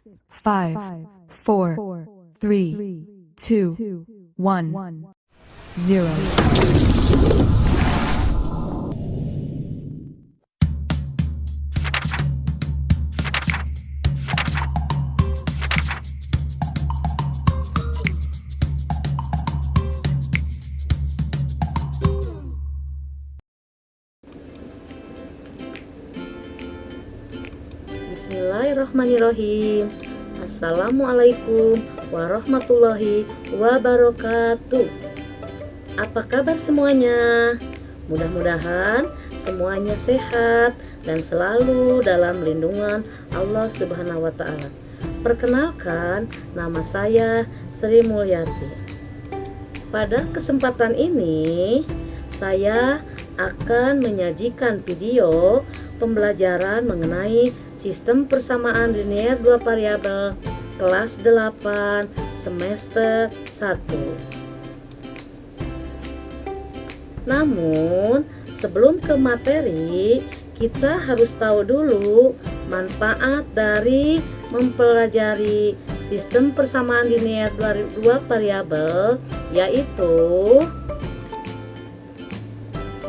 5, 4, 3, 2, 1, 0. Bismillahirrahmanirrahim. Assalamualaikum warahmatullahi wabarakatuh. Apa kabar semuanya? Mudah-mudahan semuanya sehat dan selalu dalam lindungan Allah Subhanahu wa Ta'ala. Perkenalkan, nama saya Sri Mulyati. Pada kesempatan ini saya akan menyajikan video pembelajaran mengenai sistem persamaan linear dua variabel kelas 8 semester 1. Namun, sebelum ke materi, kita harus tahu dulu manfaat dari mempelajari sistem persamaan linear dua variabel, yaitu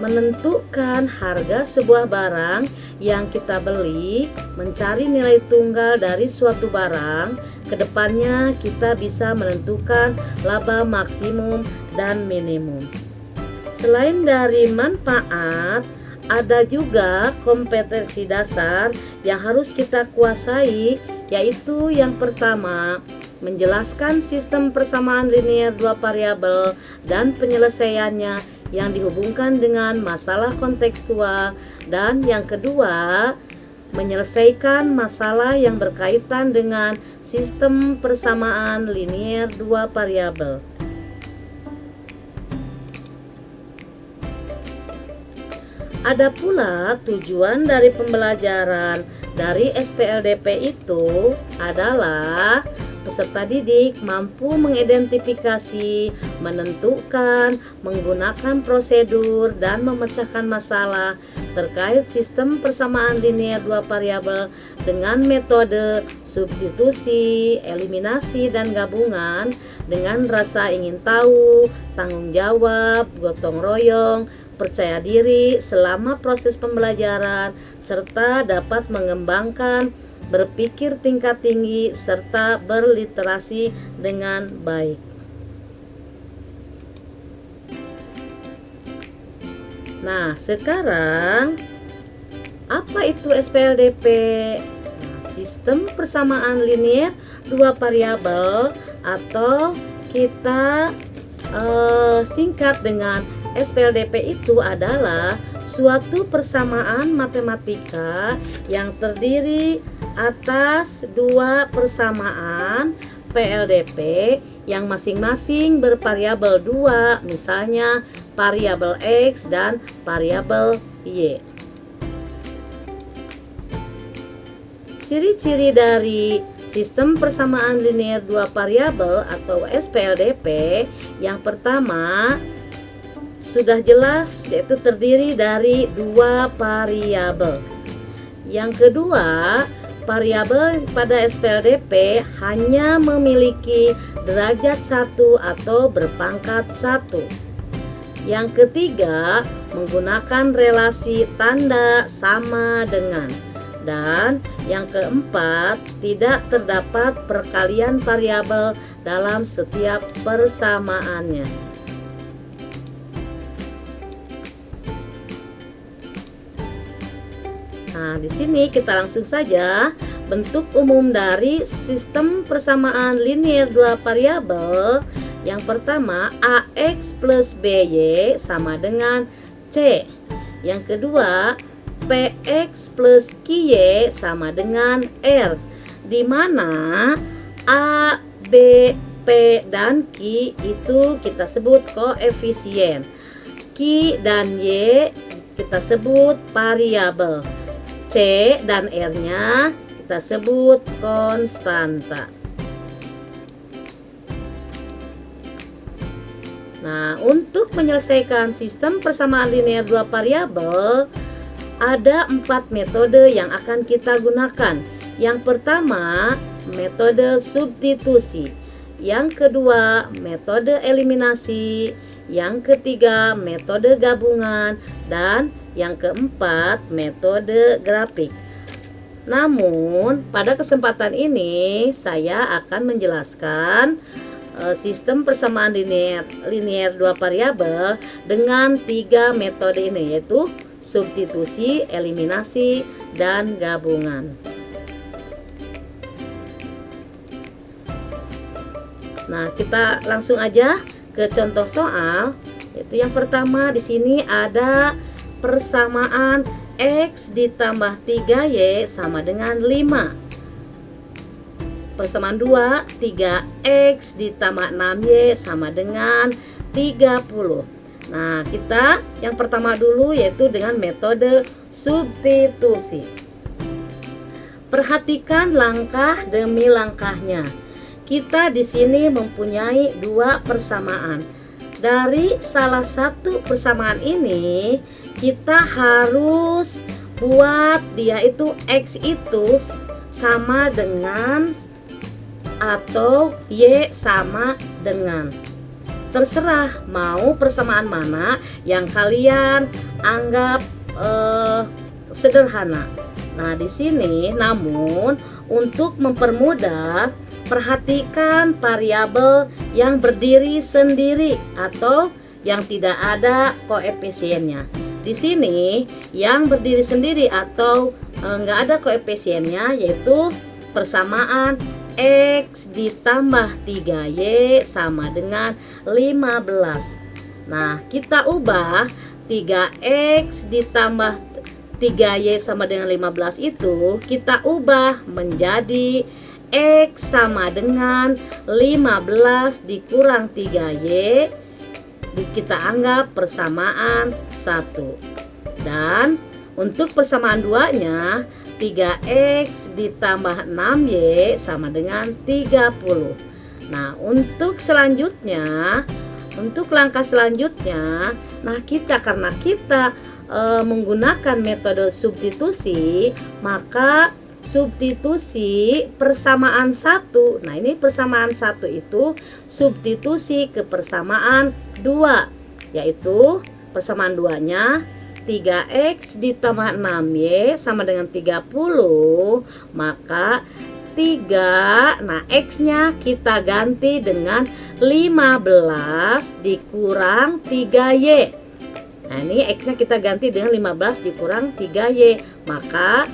menentukan harga sebuah barang yang kita beli, mencari nilai tunggal dari suatu barang. Kedepannya kita bisa menentukan laba maksimum dan minimum. Selain dari manfaat, ada juga kompetensi dasar yang harus kita kuasai, yaitu yang pertama, menjelaskan sistem persamaan linear dua variabel dan penyelesaiannya yang dihubungkan dengan masalah kontekstual, dan yang kedua, menyelesaikan masalah yang berkaitan dengan sistem persamaan linear dua variabel. Ada pula tujuan dari pembelajaran dari SPLDP itu adalah peserta didik mampu mengidentifikasi, menentukan, menggunakan prosedur, dan memecahkan masalah terkait sistem persamaan linear dua variabel dengan metode substitusi, eliminasi, dan gabungan dengan rasa ingin tahu, tanggung jawab, gotong royong, percaya diri selama proses pembelajaran, serta dapat mengembangkan berpikir tingkat tinggi serta berliterasi dengan baik. Nah, sekarang apa itu SPLDP? Nah, sistem persamaan linear dua variabel atau kita singkat dengan SPLDP itu adalah suatu persamaan matematika yang terdiri atas dua persamaan PLDP yang masing-masing bervariabel 2, misalnya variabel X dan variabel Y. Ciri-ciri dari sistem persamaan linear dua variabel atau SPLDP, yang pertama sudah jelas, yaitu terdiri dari dua variabel. Yang kedua, variabel pada SPLDP hanya memiliki derajat 1 atau berpangkat 1. Yang ketiga, menggunakan relasi tanda sama dengan. Dan yang keempat, tidak terdapat perkalian variabel dalam setiap persamaannya. Nah, di sini kita langsung saja bentuk umum dari sistem persamaan linear dua variabel. Yang pertama, AX plus BY sama dengan C. Yang kedua, PX plus QY sama dengan R, di mana A, B, P, dan Q itu kita sebut koefisien. Q dan Y kita sebut variabel. C dan R-nya kita sebut konstanta. Nah, untuk menyelesaikan sistem persamaan linear dua variabel, ada 4 metode yang akan kita gunakan. Yang pertama, metode substitusi. Yang kedua, metode eliminasi. Yang ketiga, metode gabungan. Dan yang keempat, metode grafik. Namun, pada kesempatan ini saya akan menjelaskan sistem persamaan linear dua variabel dengan 3 metode ini, yaitu substitusi, eliminasi, dan gabungan. Nah, kita langsung aja ke contoh soal. Yaitu yang pertama di sini ada persamaan X ditambah 3Y sama dengan 5. Persamaan 2, 3X ditambah 6Y sama dengan 30. Nah, kita yang pertama dulu yaitu dengan metode substitusi. Perhatikan langkah demi langkahnya. Kita di sini mempunyai 2 persamaan. Dari salah satu persamaan ini kita harus buat dia itu X itu sama dengan atau Y sama dengan. Terserah mau persamaan mana yang kalian anggap sederhana. Nah, di sini namun untuk mempermudah, perhatikan variabel yang berdiri sendiri atau yang tidak ada koefisiennya. Di sini yang berdiri sendiri atau nggak ada koefisiennya yaitu persamaan X ditambah 3Y sama dengan 15. Nah, kita ubah 3X ditambah 3Y sama dengan 15 itu kita ubah menjadi X sama dengan 15 dikurang 3Y, kita anggap persamaan 1. Dan untuk persamaan 2-nya 3X ditambah 6Y sama dengan 30. Nah, untuk selanjutnya, untuk langkah selanjutnya, nah karena kita menggunakan metode substitusi, maka substitusi persamaan 1. Nah, ini persamaan 1 itu substitusi ke persamaan 2, yaitu persamaan 2-nya 3X ditambah 6Y sama dengan 30, maka 3, nah X-nya kita ganti dengan 15 dikurang 3Y. Nah, ini X-nya kita ganti dengan 15 dikurang 3Y, maka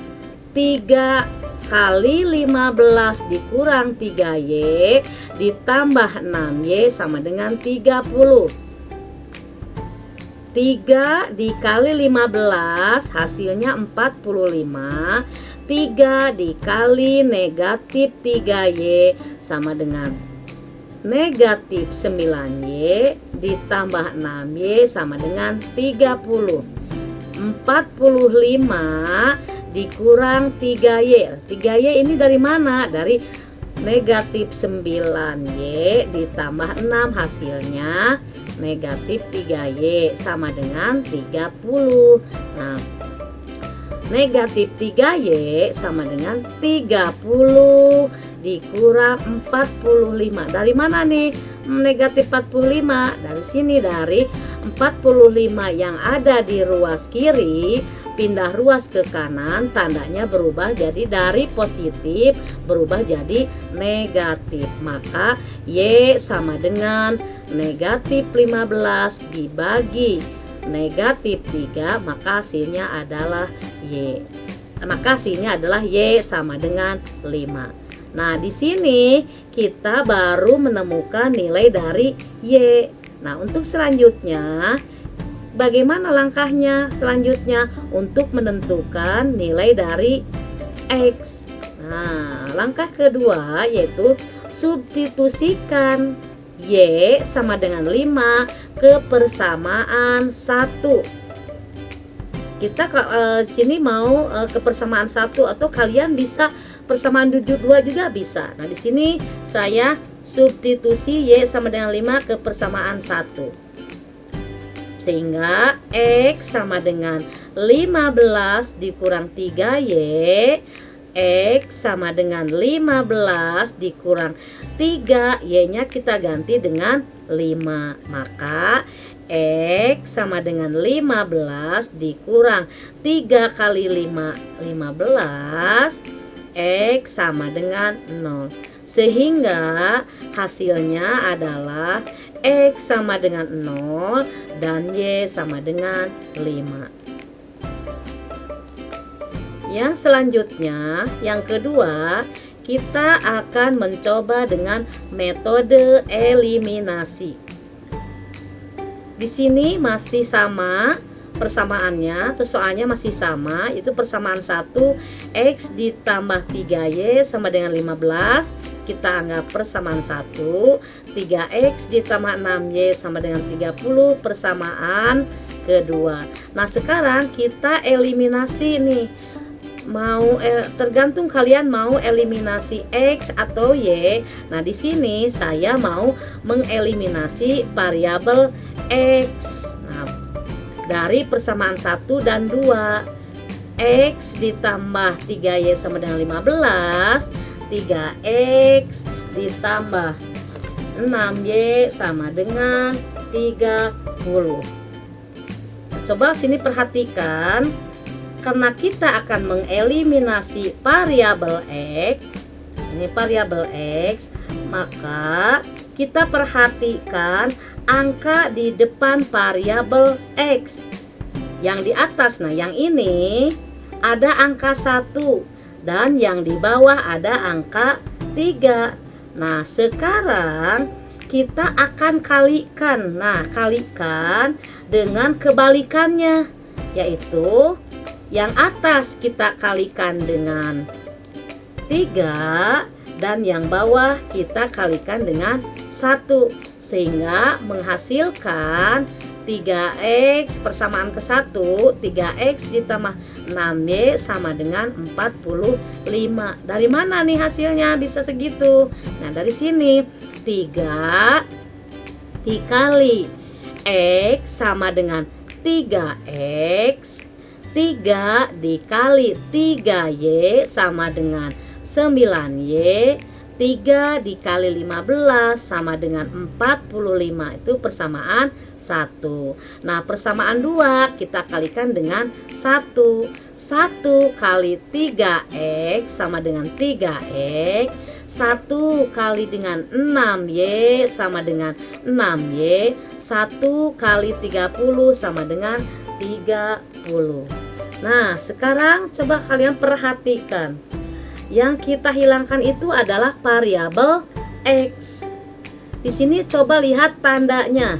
3 kali 15 dikurang 3Y ditambah 6Y sama dengan 30. 3 dikali 15 hasilnya 45. 3 dikali negatif 3Y sama dengan negatif 9Y ditambah 6Y sama dengan 30. 45 dikurang 3Y. 3Y ini dari mana? Dari negatif 9Y ditambah 6 hasilnya negatif 3Y sama dengan 30. Nah, negatif 3Y sama dengan 30 dikurang 45. Dari mana nih negatif 45? Dari sini, dari 45 yang ada di ruas kiri pindah ruas ke kanan, tandanya berubah jadi dari positif berubah jadi negatif. Maka Y sama dengan negatif 15 dibagi negatif 3, maka hasilnya adalah Y. Maka hasilnya adalah Y sama dengan 5. Nah, di sini kita baru menemukan nilai dari Y. Nah, untuk selanjutnya bagaimana langkahnya selanjutnya untuk menentukan nilai dari X? Nah, langkah kedua yaitu substitusikan Y sama dengan 5 ke persamaan 1. Kita sini mau ke persamaan 1 atau kalian bisa persamaan 2 juga bisa. Nah, di sini saya substitusi Y sama dengan 5 ke persamaan 1. Sehingga X sama dengan 15 dikurang 3Y X sama dengan 15 dikurang 3, Y-nya kita ganti dengan 5. Maka X sama dengan 15 dikurang 3 kali 5, 15. X sama dengan 0. Sehingga hasilnya adalah X sama dengan 0 dan Y sama dengan 5. Yang selanjutnya, yang kedua, kita akan mencoba dengan metode eliminasi. Di sini masih sama persamaannya, atau soalnya masih sama, itu persamaan 1, X ditambah 3Y sama dengan 15. Kita anggap persamaan 1. 3X ditambah 6Y sama dengan 30, persamaan kedua. Nah, sekarang kita eliminasi nih. Tergantung kalian mau eliminasi X atau Y. Nah, di sini saya mau mengeliminasi variabel X. Nah, dari persamaan 1 dan 2, X ditambah 3Y sama dengan 15, 3X ditambah 6Y sama dengan 30. Coba sini perhatikan, karena kita akan mengeliminasi variabel X, ini variabel X, maka kita perhatikan angka di depan variabel X. Yang di atas, nah yang ini ada angka 1 dan yang di bawah ada angka 3. Nah, sekarang kita akan kalikan. Nah, kalikan dengan kebalikannya, yaitu yang atas kita kalikan dengan 3 dan yang bawah kita kalikan dengan 1, sehingga menghasilkan 3X persamaan ke 1, 3X ditambah 6Y sama dengan 45. Dari mana nih hasilnya bisa segitu? Nah, dari sini 3 dikali X sama dengan 3X, 3 dikali 3Y sama dengan 9Y, 3 dikali 15 sama dengan 45, itu persamaan 1. Nah, persamaan 2 kita kalikan dengan 1. 1 kali 3X sama dengan 3X, 1 kali dengan 6Y sama dengan 6Y, 1 kali 30 sama dengan 30. Nah, sekarang coba kalian perhatikan. Yang kita hilangkan itu adalah variabel X. Di sini coba lihat tandanya.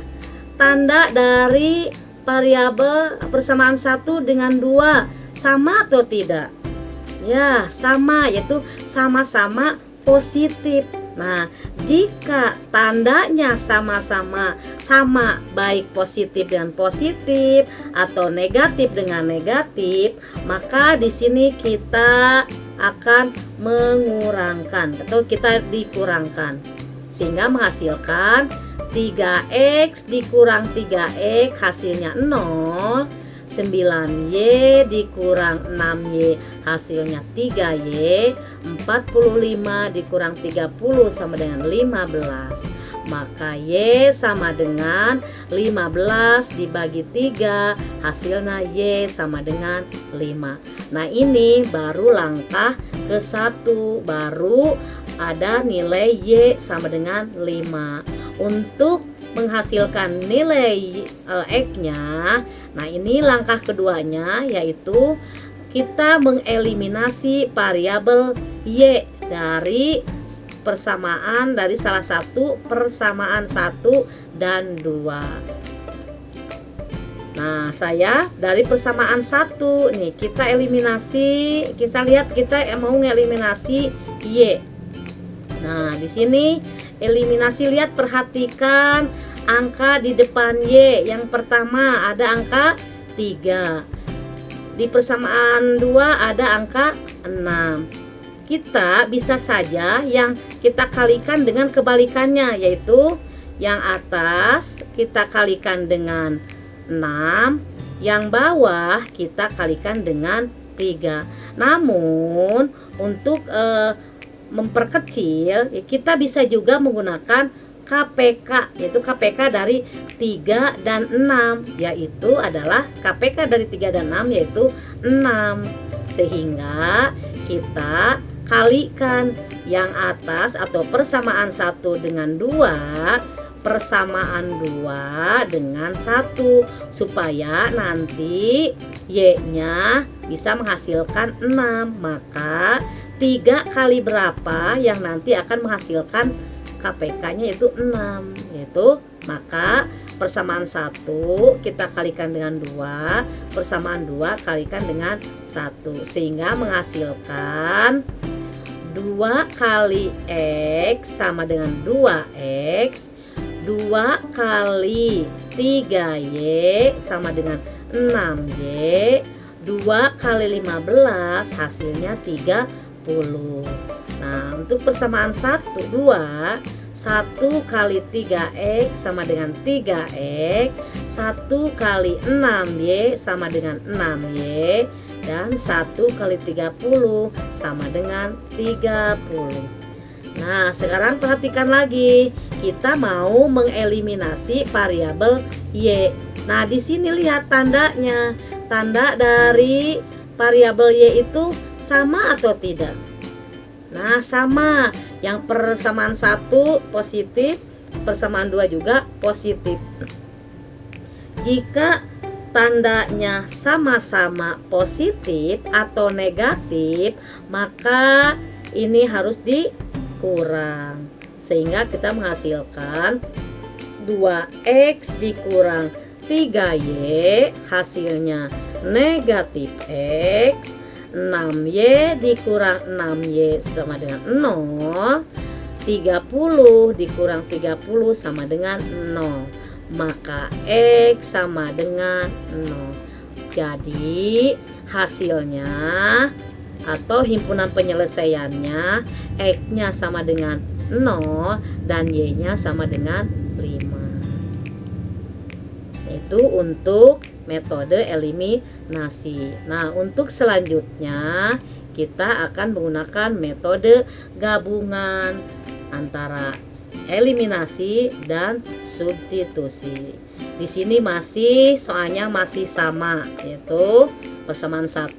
Tanda dari variabel persamaan 1 dengan 2 sama atau tidak? Ya, sama, yaitu sama-sama positif. Nah, jika tandanya sama-sama sama, baik positif dengan positif atau negatif dengan negatif, maka di sini kita akan mengurangkan atau kita dikurangkan, sehingga menghasilkan 3X dikurang 3X hasilnya 0, 9Y dikurang 6Y hasilnya 3Y, 45 dikurang 30 sama dengan 15. Maka Y sama dengan 15 dibagi 3, hasilnya Y sama dengan 5. Nah, ini baru langkah ke-1, baru ada nilai Y sama dengan 5. Untuk menghasilkan nilai X-nya, nah ini langkah keduanya, yaitu kita mengeliminasi variabel Y dari persamaan, dari salah satu persamaan 1 dan 2. Nah, saya dari persamaan 1 nih kita eliminasi, kita lihat kita mau ngeliminasi Y. Nah, di sini eliminasi, lihat perhatikan angka di depan Y. Yang pertama ada angka 3. Di persamaan 2 ada angka 6. Kita bisa saja yang kita kalikan dengan kebalikannya, yaitu yang atas kita kalikan dengan 6, yang bawah kita kalikan dengan 3. Namun untuk memperkecil, kita bisa juga menggunakan KPK, yaitu KPK dari 3 dan 6, yaitu adalah KPK dari 3 dan 6 yaitu 6. Sehingga kita kalikan yang atas atau persamaan 1 dengan 2, persamaan 2 dengan 1, supaya nanti Y-nya bisa menghasilkan 6. Maka 3 kali berapa yang nanti akan menghasilkan KPK-nya itu 6, yaitu maka persamaan 1 kita kalikan dengan 2, persamaan 2 kalikan dengan 1, sehingga menghasilkan 2 kali X sama dengan 2X, 2 kali 3Y sama dengan 6Y, 2 kali 15 hasilnya 30. Nah, untuk persamaan 1 kali 3X sama dengan 3X, 1 kali 6Y sama dengan 6Y, dan 1 kali 30 sama dengan 30. Nah, sekarang perhatikan lagi, kita mau mengeliminasi variabel Y. Nah, di sini lihat tandanya. Tanda dari variabel Y itu sama atau tidak? Nah, sama. Yang persamaan 1 positif, persamaan 2 juga positif. Jika tandanya sama-sama positif atau negatif, maka ini harus dikurang, sehingga kita menghasilkan 2X dikurang 3Y hasilnya negatif X, 6Y dikurang 6Y sama dengan 0, 30 dikurang 30 sama dengan 0, maka X sama dengan 0. Jadi hasilnya atau himpunan penyelesaiannya, X-nya sama dengan 0 dan Y-nya sama dengan 5. Itu untuk metode eliminasi. Nah, untuk selanjutnya kita akan menggunakan metode gabungan antara eliminasi dan substitusi. Di sini soalnya masih sama, yaitu persamaan 1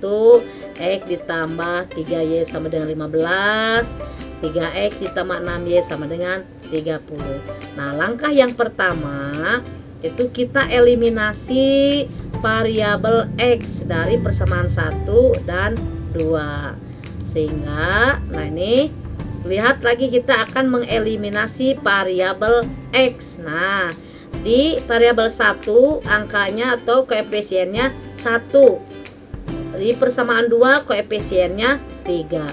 X ditambah 3Y sama dengan 15, 3X ditambah 6Y sama dengan 30. Nah, langkah yang pertama itu kita eliminasi variabel X dari persamaan 1 dan 2, sehingga nah ini lihat lagi kita akan mengeliminasi variabel X. Nah, di variabel 1 angkanya atau koefisiennya 1, di persamaan 2 koefisiennya 3.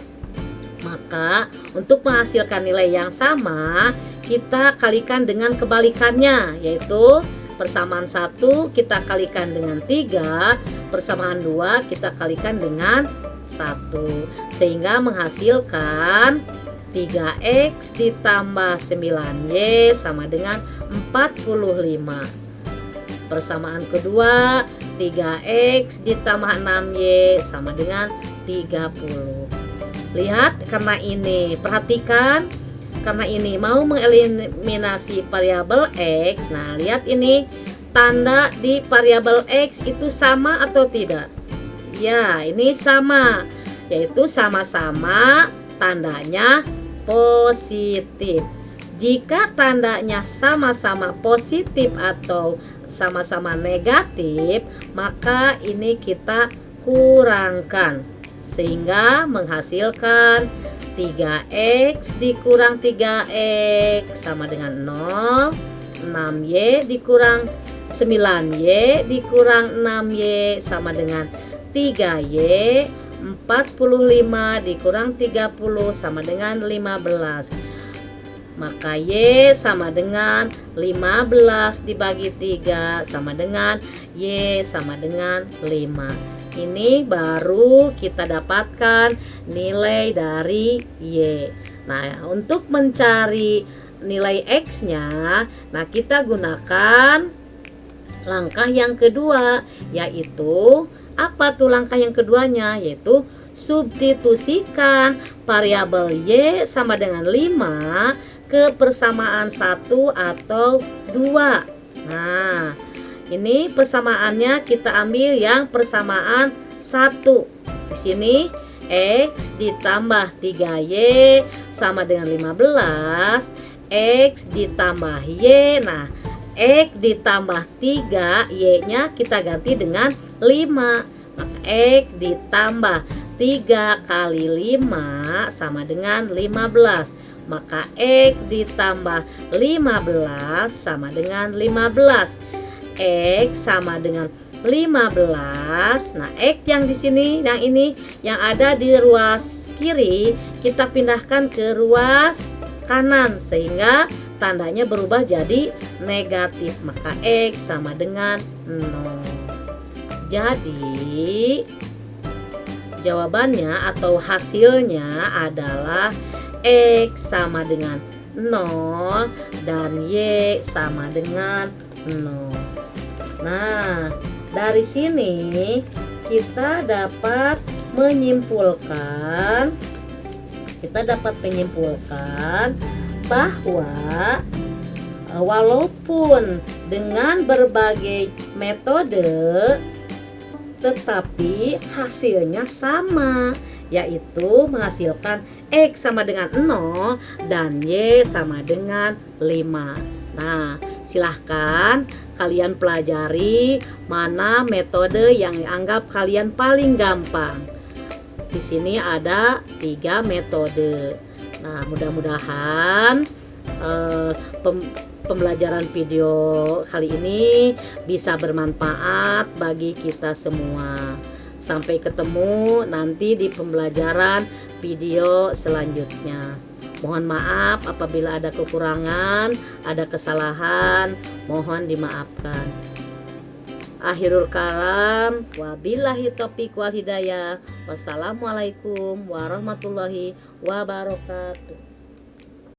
Maka untuk menghasilkan nilai yang sama, kita kalikan dengan kebalikannya, yaitu persamaan 1 kita kalikan dengan 3, persamaan 2 kita kalikan dengan 1, sehingga menghasilkan 3X ditambah 9Y sama dengan 45. Persamaan kedua 3X ditambah 6Y sama dengan 30. Lihat, karena ini, perhatikan, karena ini mau mengeliminasi variabel X. Nah, lihat ini tanda di variabel X itu sama atau tidak? Ya, ini sama, yaitu sama-sama tandanya positif. Jika tandanya sama-sama positif atau sama-sama negatif, maka ini kita kurangkan, sehingga menghasilkan 3X dikurang 3X sama dengan 0, 6Y dikurang 9Y dikurang 6Y sama dengan 3Y, 45 dikurang 30 sama dengan 15. Maka Y sama dengan 15 dibagi 3 sama dengan Y sama dengan 5. Ini baru kita dapatkan nilai dari Y. Nah, untuk mencari nilai X-nya, nah kita gunakan langkah yang kedua, yaitu Apa tuh langkah yang keduanya? Yaitu substitusikan variabel Y sama dengan 5 ke persamaan 1 atau 2. Nah, ini persamaannya kita ambil yang persamaan 1. Di sini X ditambah 3Y sama dengan 15. X ditambah Y. Nah, X ditambah 3, Y-nya kita ganti dengan 5. Maka X ditambah 3 kali 5 sama dengan 15. Maka X ditambah 15 sama dengan 15. X sama dengan 15. Nah, X yang di sini, yang ini yang ada di ruas kiri, kita pindahkan ke ruas kanan sehingga tandanya berubah jadi negatif. Maka X sama dengan 0. Jadi jawabannya atau hasilnya adalah X sama dengan 0 dan Y sama dengan 0. Nah, dari sini kita dapat menyimpulkan bahwa walaupun dengan berbagai metode tetapi hasilnya sama, yaitu menghasilkan X sama dengan 0 dan Y sama dengan 5. Nah, silahkan kalian pelajari mana metode yang dianggap kalian paling gampang. Di sini ada 3 metode. Nah, mudah-mudahan pembelajaran video kali ini bisa bermanfaat bagi kita semua. Sampai ketemu nanti di pembelajaran video selanjutnya. Mohon maaf apabila ada kekurangan, ada kesalahan, mohon dimaafkan. Akhirul kalam, wabillahi taufiq wal hidayah. Wassalamualaikum warahmatullahi wabarakatuh.